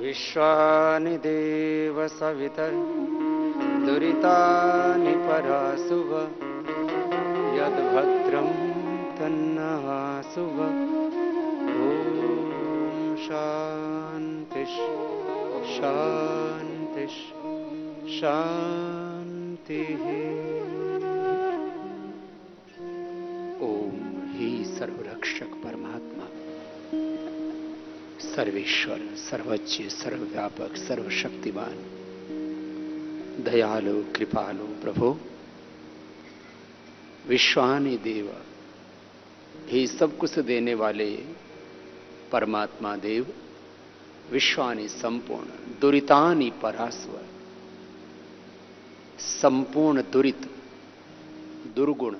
विश्वानि देव सवितर दुरितानि परासुव यद्भद्रं तन्नःसुव। ॐ शान्ति शान्ति शान्तिः। ओम ही सर्वरक्षक परमात्मा, सर्वेश्वर, सर्वोच्च, सर्वव्यापक, सर्वशक्तिमान, दयालु, कृपालु प्रभु, विश्वानि देव, ही सब कुछ देने वाले परमात्मा देव, विश्वानि संपूर्ण, दुरितानि परास्व, संपूर्ण दुरित, दुर्गुण,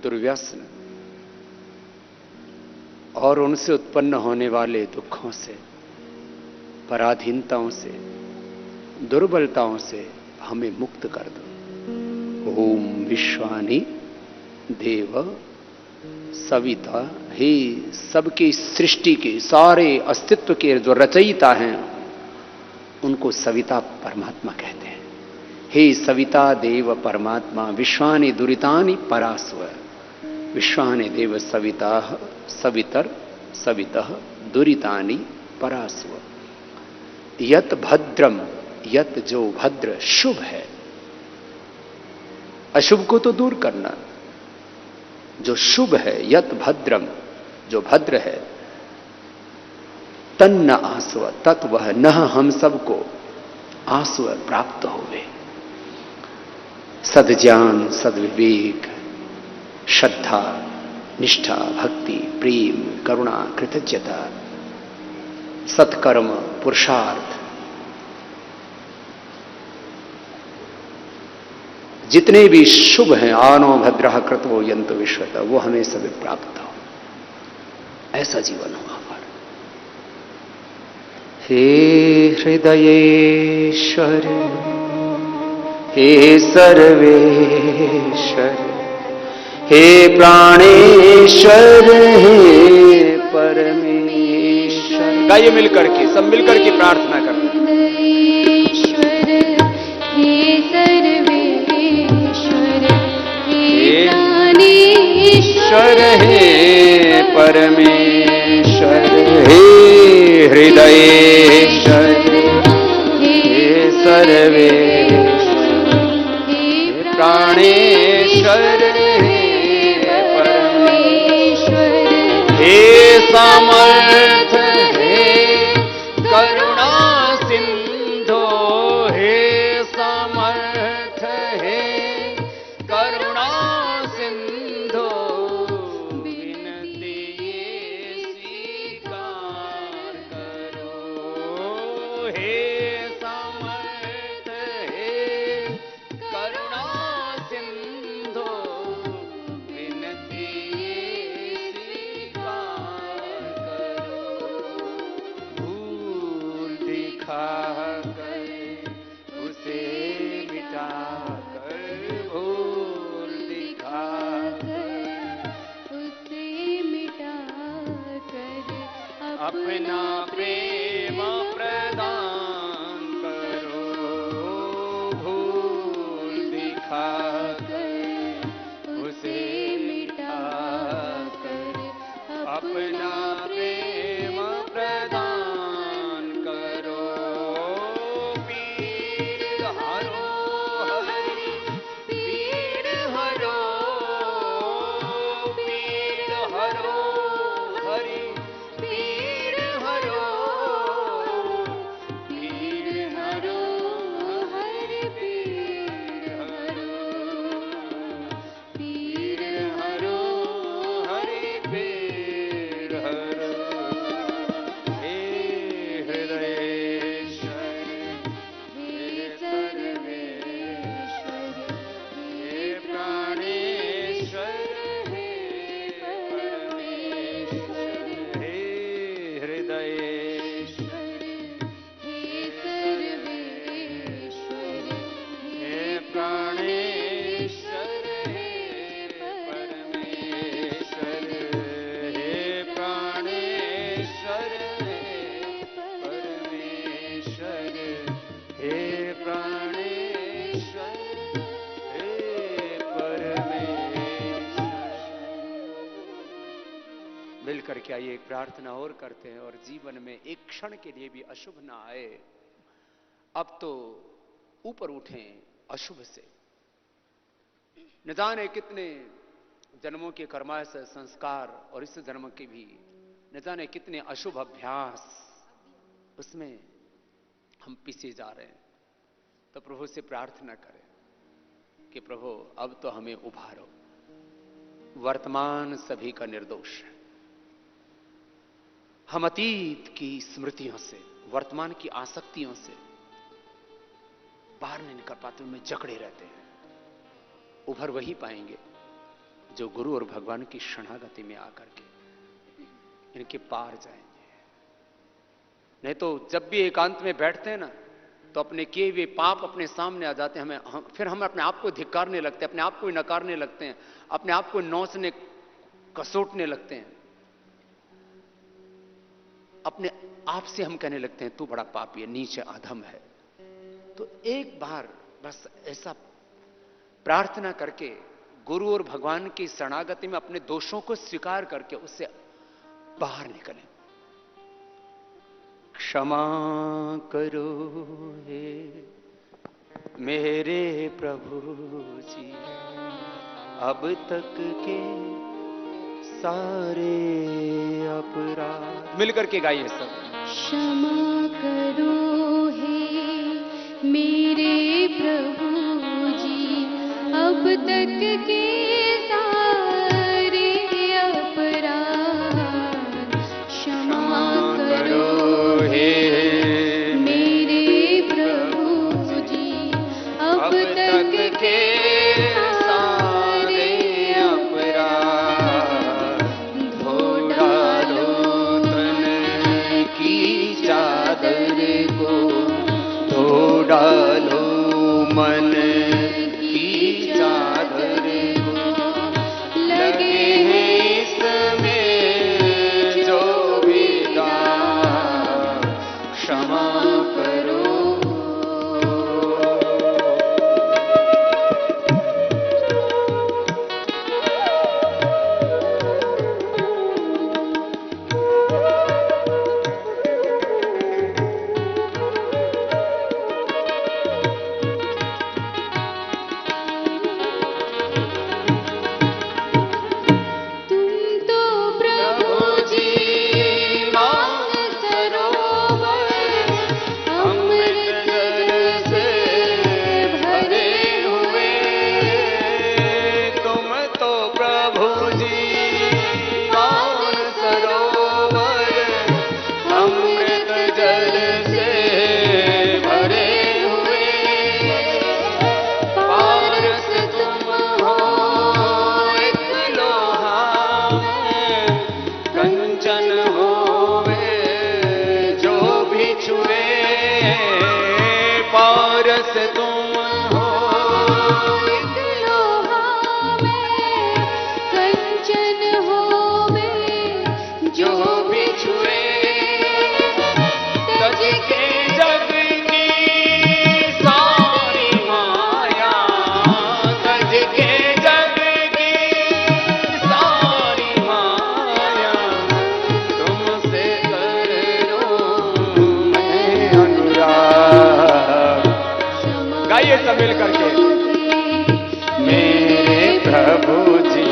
दुर्व्यसन और उनसे उत्पन्न होने वाले दुखों से, पराधीनताओं से, दुर्बलताओं से हमें मुक्त कर दो। ओम विश्वानि देव सविता, हे सबकी सृष्टि के सारे अस्तित्व के जो रचयिता हैं उनको सविता परमात्मा कहते हैं। हे सविता देव परमात्मा, विश्वानि दुरितानि परास्व, विश्वानि देव सविता सवितर सवितः दुरितानि परास्व। यत भद्रम, यत जो भद्र शुभ है, अशुभ को तो दूर करना, जो शुभ है, यत भद्रम जो भद्र है, तन्न आस्व तत् वह न हम सबको आस्व प्राप्त होवे। सद्ज्ञान, सद्विवेक, श्रद्धा, निष्ठा, भक्ति, प्रेम, करुणा, कृतज्ञता, सत्कर्म, पुरुषार्थ, जितने भी शुभ हैं, आनो भद्रः कृतो यन्तु विश्वतः, वो हमें सभी प्राप्त हो, ऐसा जीवन हो हमारा। हे हृदयेश्वर, हे सर्वेश्वर, हे प्राणेश्वर, हे परमेश्वर। गाइए मिलकर के, सब मिलकर के प्रार्थना करते हैं। हे सर्वेश्वर, हे प्राणेश्वर, हे परमेश्वर, हे हृदयेश्वर, हे सर्वेश्वर, हे प्राणेश्वर, हे समर्थ, हे करुणा सिंधु, हे समर्थ, हे करुणा सिंधु, विनती स्वीकार करो। हे समर्थ, हे करुणा सिंधु, विनती उसे मिटा कर, भूल दिखा कर, उसे मिटा कर अपना प्रेम प्रदान करो। भूल दिखा कर, उसे मिटा कर अपना प्रेम प्रदान करो। आइए एक प्रार्थना और करते हैं और जीवन में एक क्षण के लिए भी अशुभ ना आए। अब तो ऊपर उठें अशुभ से। न जाने कितने जन्मों के कर्माश संस्कार और इस जन्म के भी न जाने कितने अशुभ अभ्यास उसमें हम पीछे जा रहे हैं। तो प्रभु से प्रार्थना करें कि प्रभु अब तो हमें उभारो। वर्तमान सभी का निर्दोष है। हम अतीत की स्मृतियों से, वर्तमान की आसक्तियों से बाहर नहीं निकल पाते, उनमें जकड़े रहते हैं। उभर वही पाएंगे जो गुरु और भगवान की शरणागति में आकर के इनके पार जाएंगे। नहीं तो जब भी एकांत में बैठते हैं ना, तो अपने किए हुए पाप अपने सामने आ जाते हैं। फिर हम अपने आप को धिक्कारने लगते हैं, अपने आप को नकारने लगते हैं, अपने आप को नोचने कसोटने लगते हैं। अपने आप से हम कहने लगते हैं तू बड़ा पापी है, नीच अधम है। तो एक बार बस ऐसा प्रार्थना करके गुरु और भगवान की शरणागति में अपने दोषों को स्वीकार करके उससे बाहर निकलें। क्षमा करो हे मेरे प्रभु जी, अब तक के सारे अपराध। मिलकर के गाइए सब। क्षमा करो हे मेरे प्रभु जी, अब तक के सारे अपराध। क्षमा करो हे मेरे प्रभु जी, अब तक के सारे अपराध। धो डालो तन की चादर को, धो डालो मन की चादर को, लगे हैं इसमें जो भी दाग, क्षमा करो। मिल करके मेरे प्रभु जी,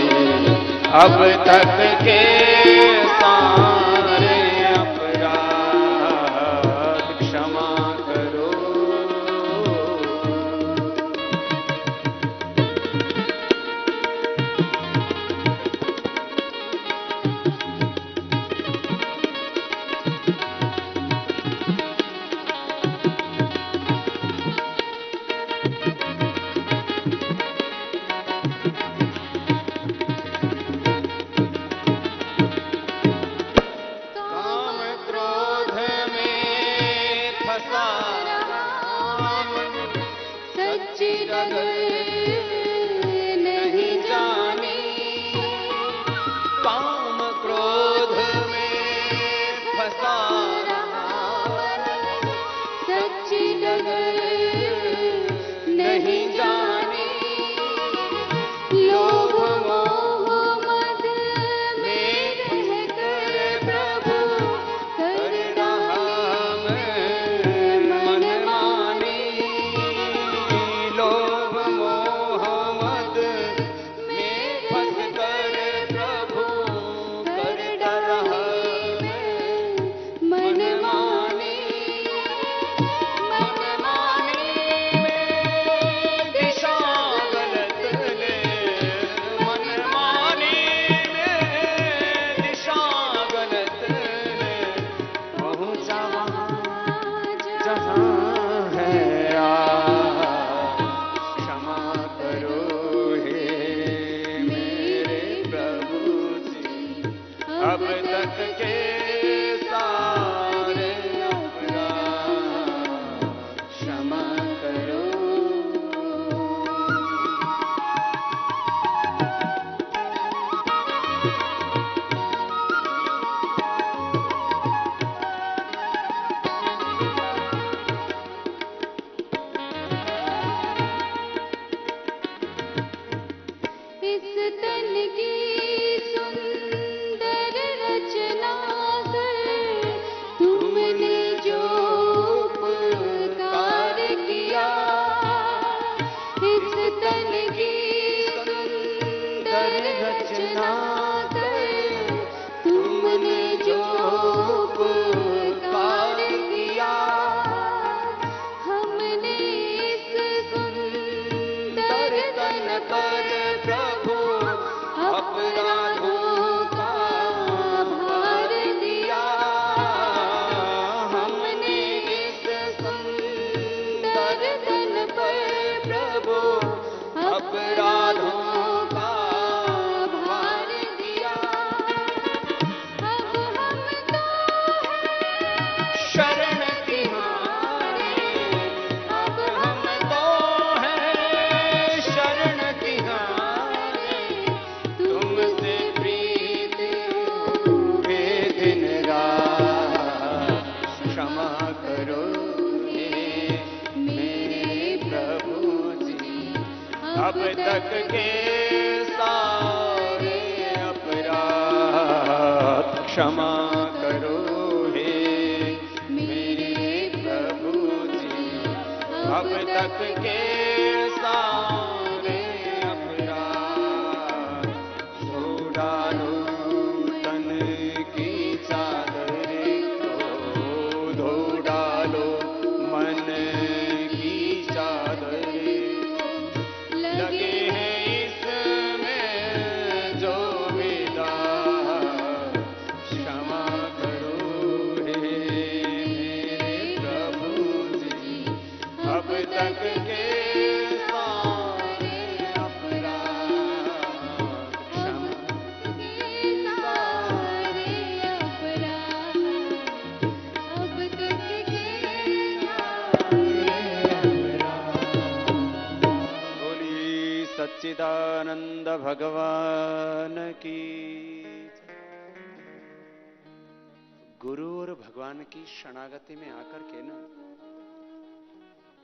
अब तक के सारे अपराध क्षमा करो। अब तक के सारे अपराध क्षमा करो हे मेरे प्रभु जी। अब तक के सारे अपराध धो डालो तन की चादर को, धो डालो मन की चादर। लगे हैं इसमें जो विदा, क्षमा करो हे मेरे प्रभु जी। अब तक के सारे अपराध क्षमा, सारे अपराध अब तक के बोली सच्चिदानंद भगवान की। गुरु और भगवान की शरणागति में आकर के ना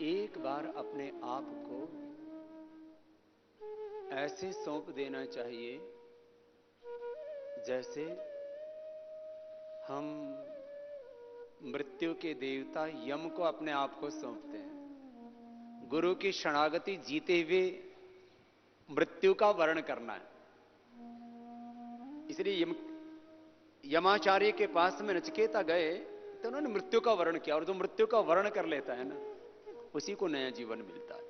एक बार अपने आप को ऐसे सौंप देना चाहिए जैसे हम मृत्यु के देवता यम को अपने आप को सौंपते हैं। गुरु की शरणागति जीते हुए मृत्यु का वर्ण करना है। इसलिए यमाचार्य के पास में नचिकेता गए तो उन्होंने मृत्यु का वर्ण किया, और जो मृत्यु का वर्ण कर लेता है ना उसी को नया जीवन मिलता है।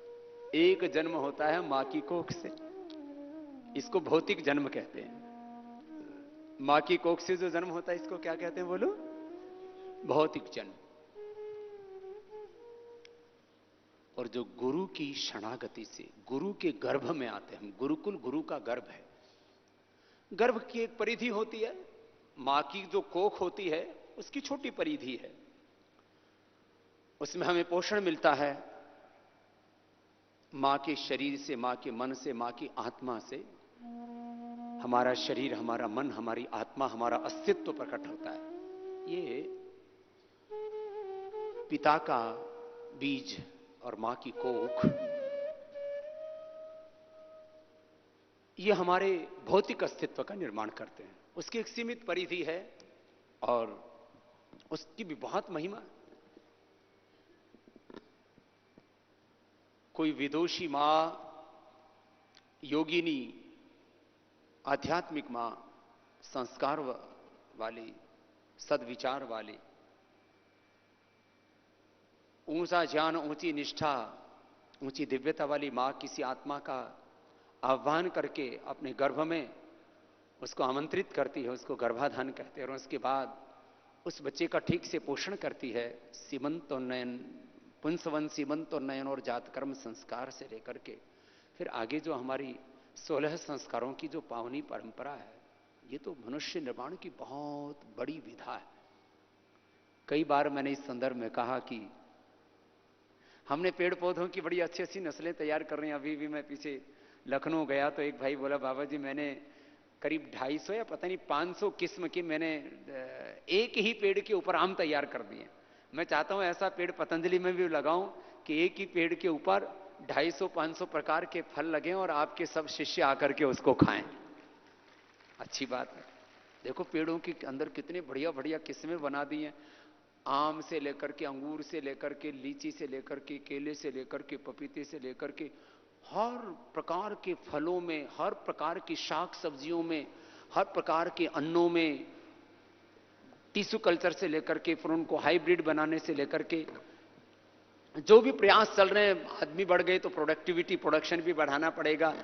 एक जन्म होता है मां की कोख से, इसको भौतिक जन्म कहते हैं। मां की कोख से जो जन्म होता है इसको क्या कहते हैं बोलो? भौतिक जन्म। और जो गुरु की शरणागति से गुरु के गर्भ में आते हैं, गुरुकुल गुरु का गर्भ है। गर्भ की एक परिधि होती है, मां की जो कोख होती है उसकी छोटी परिधि है, उसमें हमें पोषण मिलता है मां के शरीर से, मां के मन से, मां की आत्मा से। हमारा शरीर, हमारा मन, हमारी आत्मा, हमारा अस्तित्व प्रकट होता है। ये पिता का बीज और मां की कोख, ये हमारे भौतिक अस्तित्व का निर्माण करते हैं। उसकी एक सीमित परिधि है और उसकी भी बहुत महिमा। कोई विदुषी मां, योगिनी, आध्यात्मिक मां, संस्कार वाली, सद्विचार वाली, ऊंचा ज्ञान, ऊंची निष्ठा, ऊंची दिव्यता वाली मां किसी आत्मा का आह्वान करके अपने गर्भ में उसको आमंत्रित करती है, उसको गर्भाधान कहते हैं। और उसके बाद उस बच्चे का ठीक से पोषण करती है। सीमंतोन्नयन, पुंसवन सीमंतोन्नयन और जातकर्म संस्कार से लेकर के फिर आगे जो हमारी 16 संस्कारों की जो पावनी परंपरा है, ये तो मनुष्य निर्माण की बहुत बड़ी विधा है। कई बार मैंने इस संदर्भ में कहा कि हमने पेड़ पौधों की बड़ी अच्छी अच्छी नस्लें तैयार कर रही हैं। अभी भी मैं पीछे लखनऊ गया तो एक भाई बोला, बाबा जी मैंने करीब 250 या पता नहीं 500 किस्म की मैंने एक ही पेड़ के ऊपर आम तैयार कर दिए। मैं चाहता हूं ऐसा पेड़ पतंजलि में भी लगाऊं कि एक ही पेड़ के ऊपर 250-500 प्रकार के फल लगे और आपके सब शिष्य आकर के उसको खाएं। अच्छी बात है। देखो पेड़ों के अंदर कितने बढ़िया बढ़िया किस्में बना दी हैं। आम से लेकर के, अंगूर से लेकर के, लीची से लेकर के, केले से लेकर के, पपीते से लेकर के, हर प्रकार के फलों में, हर प्रकार की शाक सब्जियों में, हर प्रकार के अन्नों में, टिश्यू कल्चर से लेकर के फिर उनको हाइब्रिड बनाने से लेकर के जो भी प्रयास चल रहे हैं। आदमी बढ़ गए तो प्रोडक्टिविटी, प्रोडक्शन भी बढ़ाना पड़ेगा।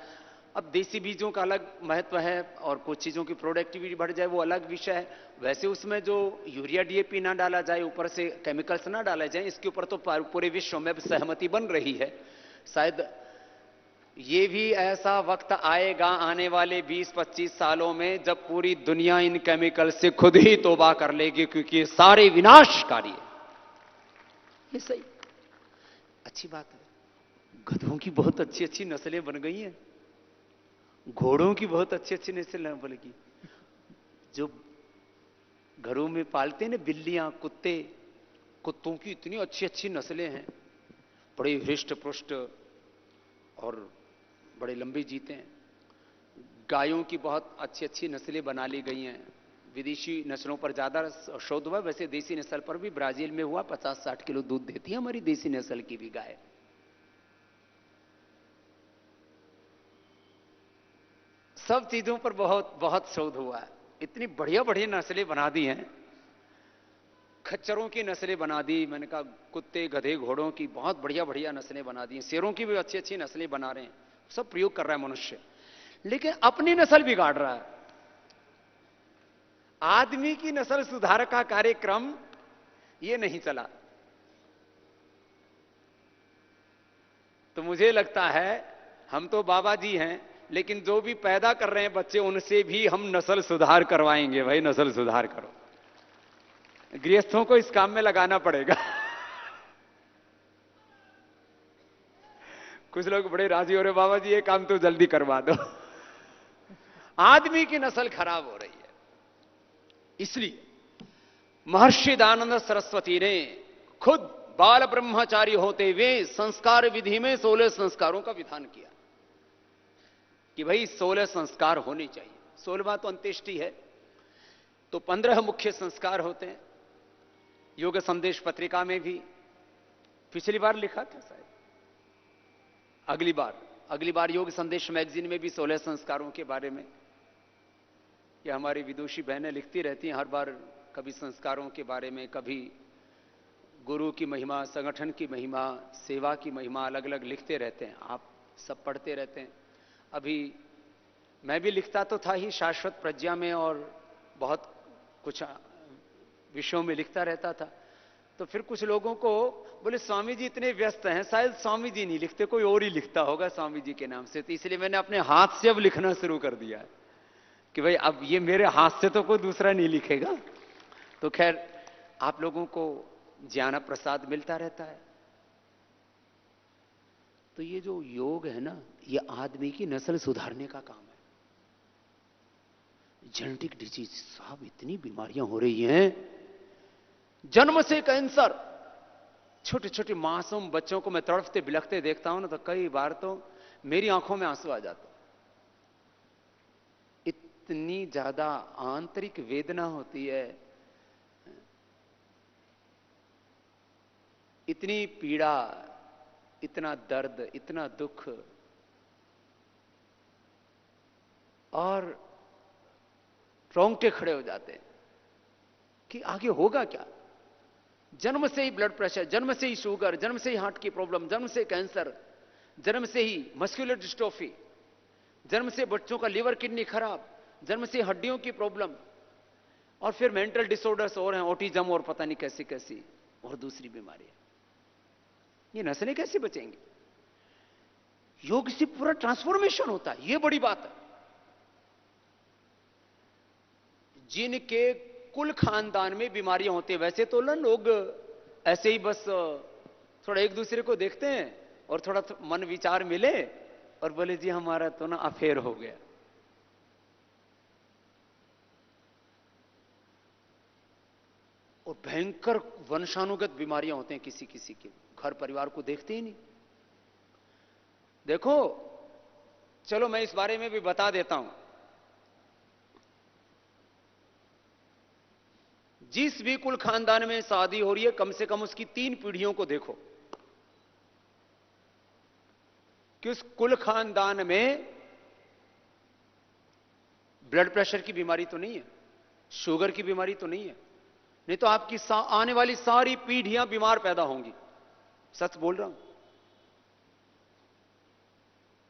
अब देसी बीजों का अलग महत्व है और कुछ चीजों की प्रोडक्टिविटी बढ़ जाए वो अलग विषय है। वैसे उसमें जो यूरिया डीएपी ना डाला जाए, ऊपर से केमिकल्स ना डाले जाए, इसके ऊपर तो पूरे विश्व में सहमति बन रही है। शायद ये भी ऐसा वक्त आएगा आने वाले 20-25 सालों में जब पूरी दुनिया इन केमिकल से खुद ही तौबा कर लेगी, क्योंकि ये सारे विनाशकारी है। ये सही अच्छी बात है। गधों की बहुत अच्छी अच्छी नस्लें बन गई हैं, घोड़ों की बहुत अच्छी अच्छी नस्लें बन गई। जो घरों में पालते हैं ना बिल्लियां, कुत्ते, कुत्तों की इतनी अच्छी अच्छी नस्लें हैं, बड़े हृष्ट पुष्ट और बड़े लंबे जीते हैं। गायों की बहुत अच्छी अच्छी नस्लें बना ली गई हैं। विदेशी नस्लों पर ज्यादा शोध हुआ, वैसे देसी नस्ल पर भी ब्राजील में हुआ। 50-60 किलो दूध देती है हमारी देसी नस्ल की भी गाय। सब चीजों पर बहुत बहुत शोध हुआ है। इतनी बढ़िया बढ़िया नस्लें बना दी हैं। खच्चरों की नस्लें बना दी, मैंने कहा कुत्ते गधे घोड़ों की बहुत बढ़िया बढ़िया नस्लें बना दी। शेरों की भी अच्छी अच्छी नस्लें बना रहे हैं। सब प्रयोग कर रहा है मनुष्य, लेकिन अपनी नस्ल बिगाड़ रहा है। आदमी की नस्ल सुधार का कार्यक्रम ये नहीं चला। तो मुझे लगता है हम तो बाबा जी हैं, लेकिन जो भी पैदा कर रहे हैं बच्चे, उनसे भी हम नस्ल सुधार करवाएंगे। भाई नस्ल सुधार करो, गृहस्थों को इस काम में लगाना पड़ेगा। कुछ लोग बड़े राजी हो रहे, बाबा जी ये काम तो जल्दी करवा दो। आदमी की नस्ल खराब हो रही है। इसलिए महर्षि दयानंद सरस्वती ने खुद बाल ब्रह्मचारी होते हुए संस्कार विधि में 16 संस्कारों का विधान किया कि भाई 16 संस्कार होने चाहिए। 16वां तो अंत्येष्टि है, तो 15 मुख्य संस्कार होते हैं। योग संदेश पत्रिका में भी पिछली बार लिखा था शायद, अगली बार योग संदेश मैगजीन में भी 16 संस्कारों के बारे में। ये हमारी विदुषी बहनें लिखती रहती हैं हर बार, कभी संस्कारों के बारे में, कभी गुरु की महिमा, संगठन की महिमा, सेवा की महिमा, अलग अलग लिखते रहते हैं। आप सब पढ़ते रहते हैं। अभी मैं भी लिखता तो था ही शाश्वत प्रज्ञा में, और बहुत कुछ विषयों में लिखता रहता था। तो फिर कुछ लोगों को बोले स्वामी जी इतने व्यस्त हैं, शायद स्वामी जी नहीं लिखते, कोई और ही लिखता होगा स्वामी जी के नाम से। तो इसलिए मैंने अपने हाथ से अब लिखना शुरू कर दिया है कि भाई अब ये मेरे हाथ से तो कोई दूसरा नहीं लिखेगा। तो खैर आप लोगों को ज्ञान प्रसाद मिलता रहता है। तो ये जो योग है ना, ये आदमी की नस्ल सुधारने का काम है। जेनेटिक डिजीज साहब, इतनी बीमारियां हो रही हैं, जन्म से कैंसर। छोटे छोटे मासूम बच्चों को मैं तड़पते बिलखते देखता हूं ना, तो कई बार तो मेरी आंखों में आंसू आ जाते। इतनी ज्यादा आंतरिक वेदना होती है, इतनी पीड़ा, इतना दर्द, इतना दुख, और रोंगटे खड़े हो जाते हैं कि आगे होगा क्या। जन्म से ही ब्लड प्रेशर, जन्म से ही शुगर, जन्म से ही हार्ट की प्रॉब्लम, जन्म से कैंसर, जन्म से ही मस्कुलर डिस्ट्रोफी, जन्म से बच्चों का लिवर किडनी खराब, जन्म से हड्डियों की प्रॉब्लम, और फिर मेंटल डिसऑर्डर्स और हैं, ऑटिज्म और पता नहीं कैसी कैसी और दूसरी बीमारियां। ये नस्लें कैसे बचेंगी? योग से पूरा ट्रांसफॉर्मेशन होता है, ये बड़ी बात है। जिनके कुल खानदान में बीमारियां होती है, वैसे तो लोग ऐसे ही बस थोड़ा एक दूसरे को देखते हैं और थोड़ा मन विचार मिले और बोले जी हमारा तो ना अफेयर हो गया। और भयंकर वंशानुगत बीमारियां होते हैं किसी किसी के, घर परिवार को देखते ही नहीं। देखो चलो मैं इस बारे में भी बता देता हूं। जिस भी कुल खानदान में शादी हो रही है, कम से कम उसकी 3 पीढ़ियों को देखो कि उस कुल खानदान में ब्लड प्रेशर की बीमारी तो नहीं है, शुगर की बीमारी तो नहीं है, नहीं तो आपकी आने वाली सारी पीढ़ियां बीमार पैदा होंगी। सच बोल रहा हूं।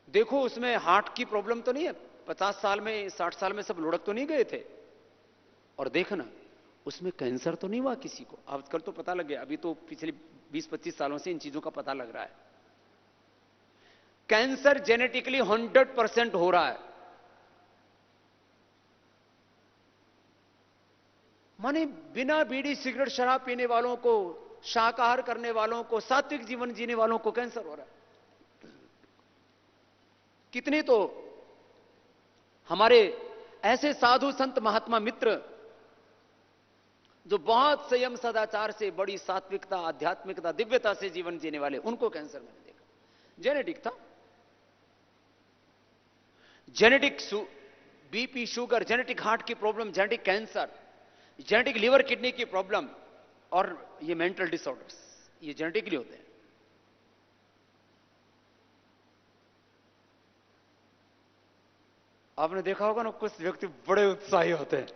देखो उसमें हार्ट की प्रॉब्लम तो नहीं है, 50 साल में 60 साल में सब लुढ़क तो नहीं गए थे। और देखना उसमें कैंसर तो नहीं हुआ किसी को। आजकल तो पता लग गया, अभी तो पिछले 20-25 सालों से इन चीजों का पता लग रहा है। कैंसर जेनेटिकली 100% हो रहा है। माने बिना बीड़ी सिगरेट शराब पीने वालों को, शाकाहार करने वालों को, सात्विक जीवन जीने वालों को कैंसर हो रहा है। कितने तो हमारे ऐसे साधु संत महात्मा मित्र जो बहुत संयम सदाचार से, बड़ी सात्विकता, आध्यात्मिकता, दिव्यता से जीवन जीने वाले, उनको कैंसर मैंने देखा। जेनेटिक था। Genetic BP, sugar, genetic heart की problem, genetic cancer, genetic liver kidney की प्रॉब्लम और ये मेंटल डिसऑर्डर्स, ये जेनेटिकली होते हैं। आपने देखा होगा ना, कुछ व्यक्ति बड़े उत्साही होते हैं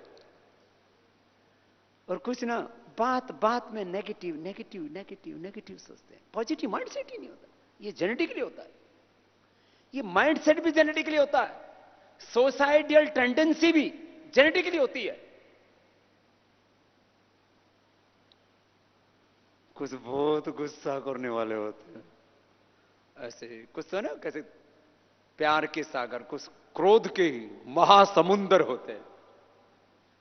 और कुछ ना बात बात में नेगेटिव नेगेटिव नेगेटिव नेगेटिव सोचते हैं। पॉजिटिव माइंडसेट ही नहीं होता। ये जेनेटिकली होता है। ये माइंडसेट भी जेनेटिकली होता है। सोसाइटियल टेंडेंसी भी जेनेटिकली होती है। कुछ बहुत गुस्सा करने वाले होते हैं, ऐसे कुछ तो ना कैसे प्यार के सागर, कुछ क्रोध के महासमुंदर होते हैं।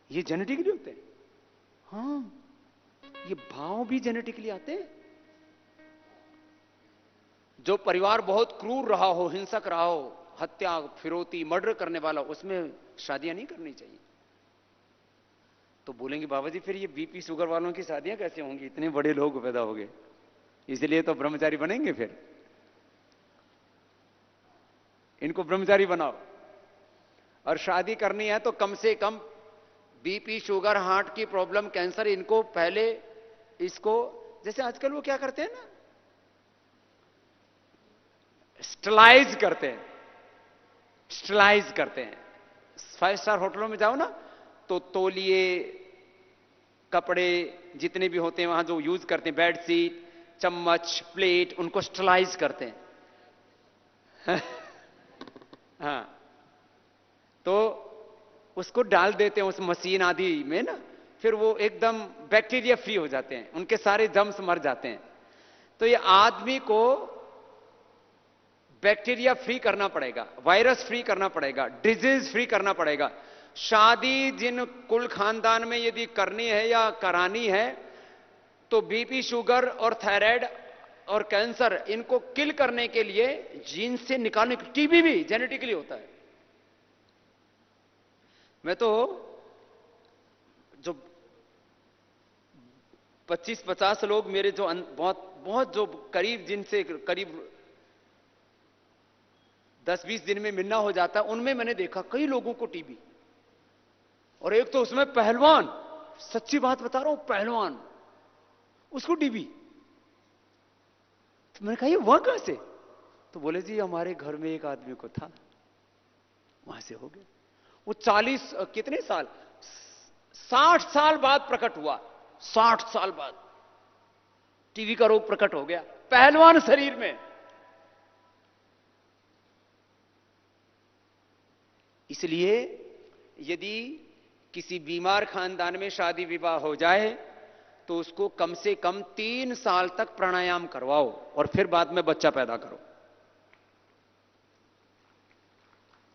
ये जेनेटिकली होते हैं। हां, ये भाव भी जेनेटिकली आते हैं। जो परिवार बहुत क्रूर रहा हो, हिंसक रहा हो, हत्या, फिरौती, मर्डर करने वाला, उसमें शादियां नहीं करनी चाहिए। तो बोलेंगे बाबा जी फिर ये बीपी शुगर वालों की शादियां कैसे होंगी, इतने बड़े लोग पैदा हो गए, इसलिए तो ब्रह्मचारी बनेंगे। फिर इनको ब्रह्मचारी बनाओ, और शादी करनी है तो कम से कम बीपी शुगर हार्ट की प्रॉब्लम कैंसर, इनको पहले इसको, जैसे आजकल वो क्या करते हैं ना, स्टलाइज करते हैं। स्टलाइज करते हैं। 5 स्टार होटलों में जाओ ना, तो तौलिए, कपड़े जितने भी होते हैं वहां जो यूज करते हैं, बेड शीट, चम्मच, प्लेट, उनको स्टलाइज करते हैं। हाँ, तो उसको डाल देते हैं उस मशीन आदि में ना, फिर वो एकदम बैक्टीरिया फ्री हो जाते हैं, उनके सारे जम्स मर जाते हैं। तो ये आदमी को बैक्टीरिया फ्री करना पड़ेगा, वायरस फ्री करना पड़ेगा, डिजीज फ्री करना पड़ेगा। शादी जिन कुल खानदान में यदि करनी है या करानी है, तो बीपी शुगर और थायराइड और कैंसर, इनको किल करने के लिए जीन से निकालने, टीबी भी जेनेटिकली होता है। मैं तो जो 25-50 लोग मेरे जो बहुत बहुत जो करीब, जिनसे करीब 10-20 दिन में मिलना हो जाता है, उनमें मैंने देखा कई लोगों को टीबी, और एक तो उसमें पहलवान, सच्ची बात बता रहा हूं, पहलवान, उसको टीबी। तो मैंने कहा ये हुआ कैसे? तो बोले जी हमारे घर में एक आदमी को था, वहां से हो गया। वो 40 कितने साल, 60 साल बाद प्रकट हुआ। 60 साल बाद टीबी का रोग प्रकट हो गया पहलवान शरीर में। इसलिए यदि किसी बीमार खानदान में शादी विवाह हो जाए, तो उसको कम से कम 3 साल तक प्राणायाम करवाओ, और फिर बाद में बच्चा पैदा करो।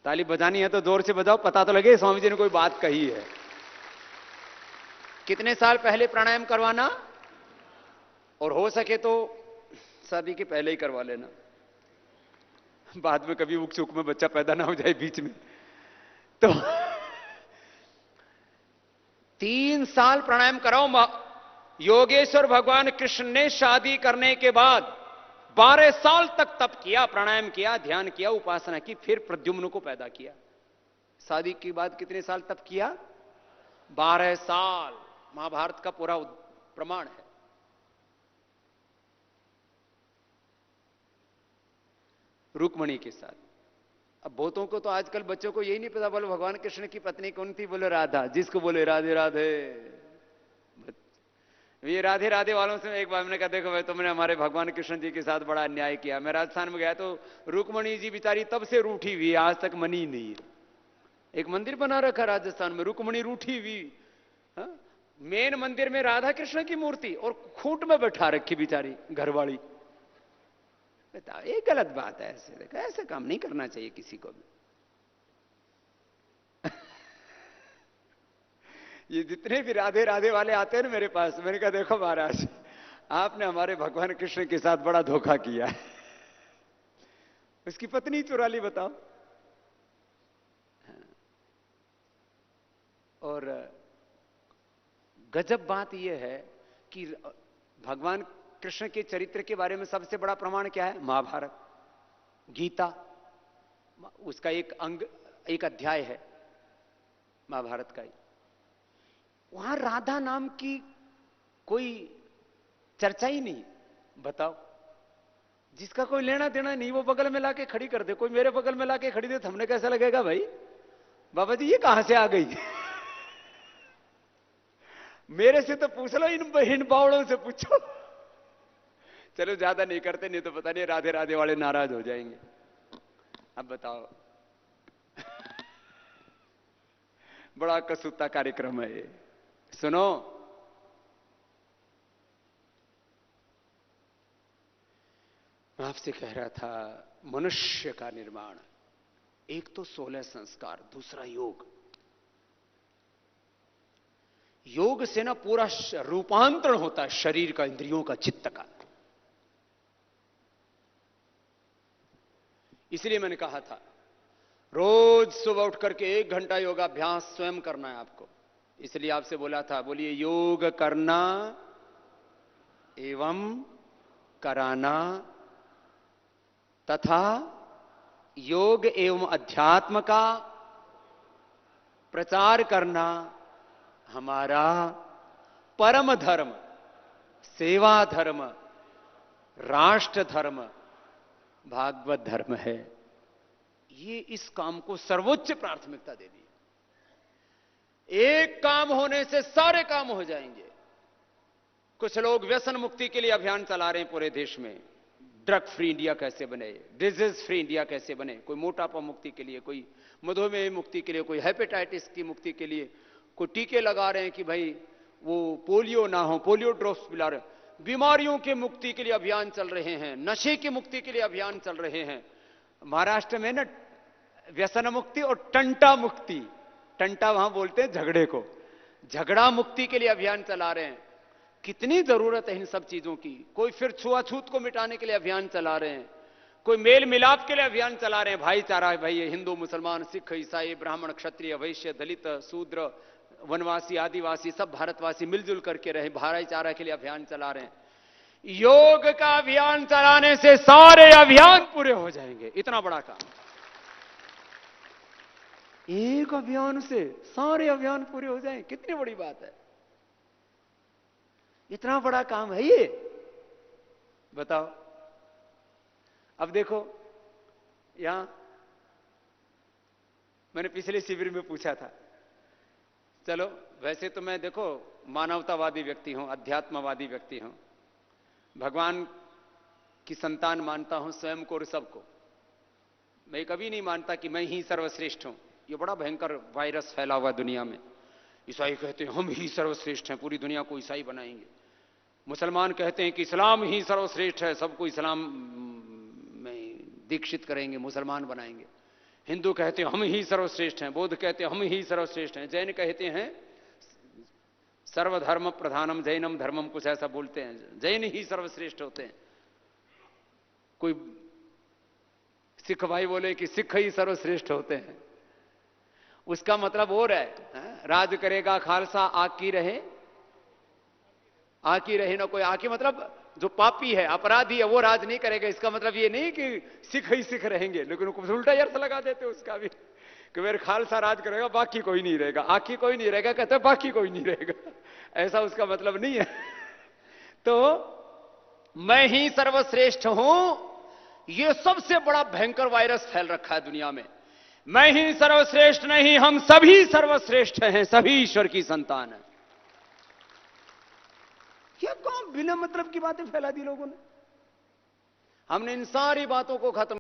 ताली बजानी है तो जोर से बजाओ, पता तो लगे स्वामी जी ने कोई बात कही है। कितने साल पहले प्राणायाम करवाना, और हो सके तो शादी के पहले ही करवा लेना, बाद में कभी उक चुक में बच्चा पैदा ना हो जाए बीच में। तो 3 साल प्राणायाम कराओ। योगेश्वर भगवान कृष्ण ने शादी करने के बाद 12 साल तक तप किया, प्राणायाम किया, ध्यान किया, उपासना की, फिर प्रद्युम्न को पैदा किया। शादी के बाद कितने साल तप किया? 12 साल। महाभारत का पूरा प्रमाण है। रुक्मणी के साथ। अब बहुतों को तो आजकल बच्चों को यही नहीं पता, बोलो भगवान कृष्ण की पत्नी कौन थी? बोले राधा। जिसको बोले राधे राधे, ये राधे राधे वालों से एक बार मैंने कहा देखो भाई, तुमने हमारे भगवान कृष्ण जी के साथ बड़ा अन्याय किया। मैं राजस्थान में गया तो रुक्मणी जी बेचारी तब से रूठी हुई, आज तक मनी नहीं। एक मंदिर बना रखा राजस्थान में, रुक्मणी रूठी हुई। मेन मंदिर में राधा कृष्ण की मूर्ति, और खूंट में बैठा रखी बेचारी घरवाली। बताओ, ये गलत बात है। ऐसे काम नहीं करना चाहिए किसी को भी। ये जितने भी राधे राधे वाले आते हैं ना मेरे पास, मैंने कहा देखो महाराज, आपने हमारे भगवान कृष्ण के साथ बड़ा धोखा किया है। उसकी पत्नी चुरा ली, बताओ। और गजब बात यह है कि भगवान कृष्ण के चरित्र के बारे में सबसे बड़ा प्रमाण क्या है? महाभारत, गीता। उसका एक अंग एक अध्याय है महाभारत का ही, वहां राधा नाम की कोई चर्चा ही नहीं। बताओ, जिसका कोई लेना देना नहीं वो बगल में लाके खड़ी कर दे, कोई मेरे बगल में लाके खड़ी दे तो हमने कैसा लगेगा भाई, बाबा जी ये कहां से आ गई। मेरे से तो पूछ लो, इन बावड़ों से पूछो। चलो ज्यादा नहीं करते, नहीं तो पता नहीं राधे राधे वाले नाराज हो जाएंगे। अब बताओ, बड़ा कसूता कार्यक्रम है ये। सुनो, मैं आपसे कह रहा था, मनुष्य का निर्माण, एक तो 16 संस्कार, दूसरा योग। योग से ना पूरा रूपांतरण होता है शरीर का, इंद्रियों का, चित्त का। इसलिए मैंने कहा था रोज सुबह उठ करके 1 घंटा योगाभ्यास स्वयं करना है आपको। इसलिए आपसे बोला था, बोलिए योग करना एवं कराना तथा योग एवं अध्यात्म का प्रचार करना हमारा परम धर्म, सेवा धर्म, राष्ट्र धर्म, भागवत धर्म है। ये इस काम को सर्वोच्च प्राथमिकता दे दी। एक काम होने से सारे काम हो जाएंगे। कुछ लोग व्यसन मुक्ति के लिए अभियान चला रहे हैं पूरे देश में। ड्रग फ्री इंडिया कैसे बने, डिजीज फ्री इंडिया कैसे बने, कोई मोटापा मुक्ति के लिए, कोई मधुमेह मुक्ति के लिए, कोई हेपेटाइटिस की मुक्ति के लिए, कोई टीके लगा रहे हैं कि भाई वो पोलियो ना हो, पोलियो ड्रॉप्स पिला रहे हैं। बीमारियों के मुक्ति के लिए अभियान चल रहे हैं, नशे की मुक्ति के लिए अभियान चल रहे हैं। महाराष्ट्र में ना व्यसन मुक्ति और टंटा मुक्ति, टंटा वहां बोलते हैं झगड़े को, झगड़ा मुक्ति के लिए अभियान चला रहे हैं। कितनी जरूरत है इन सब चीजों की। कोई फिर छुआछूत को मिटाने के लिए अभियान चला रहे हैं, कोई मेल मिलाप के लिए अभियान चला रहे हैं। भाईचारा, भाई हिंदू मुसलमान सिख ईसाई ब्राह्मण क्षत्रिय वैश्य दलित शूद्र वनवासी आदिवासी सब भारतवासी मिलजुल करके रहे, भाईचारा के लिए अभियान चला रहे हैं। योग का अभियान चलाने से सारे अभियान पूरे हो जाएंगे। इतना बड़ा काम, एक अभियान से सारे अभियान पूरे हो जाएं, कितनी बड़ी बात है। इतना बड़ा काम है ये, बताओ। अब देखो, यहां मैंने पिछले शिविर में पूछा था, चलो वैसे तो मैं देखो मानवतावादी व्यक्ति हूं, अध्यात्मवादी व्यक्ति हूं, भगवान की संतान मानता हूं स्वयं को और सबको। मैं कभी नहीं मानता कि मैं ही सर्वश्रेष्ठ हूं। ये बड़ा भयंकर वायरस फैला हुआ दुनिया में। ईसाई कहते हैं हम ही सर्वश्रेष्ठ हैं, पूरी दुनिया को ईसाई बनाएंगे। मुसलमान कहते हैं कि इस्लाम ही सर्वश्रेष्ठ है, सबको इस्लाम में दीक्षित करेंगे, मुसलमान बनाएंगे। हिंदू कहते हैं हम ही सर्वश्रेष्ठ हैं, बौद्ध कहते हैं हम ही सर्वश्रेष्ठ हैं, जैन कहते हैं सर्वधर्म प्रधानम जैनम धर्मम, कुछ ऐसा बोलते हैं, जैन ही सर्वश्रेष्ठ होते हैं। कोई सिख भाई बोले कि सिख ही सर्वश्रेष्ठ होते हैं। उसका मतलब और है, राज करेगा खालसा आकी रहे, आकी रहे ना कोई आकी, मतलब जो पापी है अपराधी है वो राज नहीं करेगा। इसका मतलब ये नहीं कि सिख ही सिख रहेंगे, लेकिन कुछ उल्टा अर्थ लगा देते उसका भी कि मेरे खालसा राज करेगा बाकी कोई नहीं रहेगा, आकी कोई नहीं रहेगा, कहते बाकी कोई नहीं रहेगा। ऐसा उसका मतलब नहीं है। तो मैं ही सर्वश्रेष्ठ हूं, यह सबसे बड़ा भयंकर वायरस फैल रखा है दुनिया में। मैं ही सर्वश्रेष्ठ नहीं, हम सभी सर्वश्रेष्ठ हैं, सभी ईश्वर की संतान है। क्या कौन बिना मतलब की बातें फैला दी लोगों ने। हमने इन सारी बातों को खत्म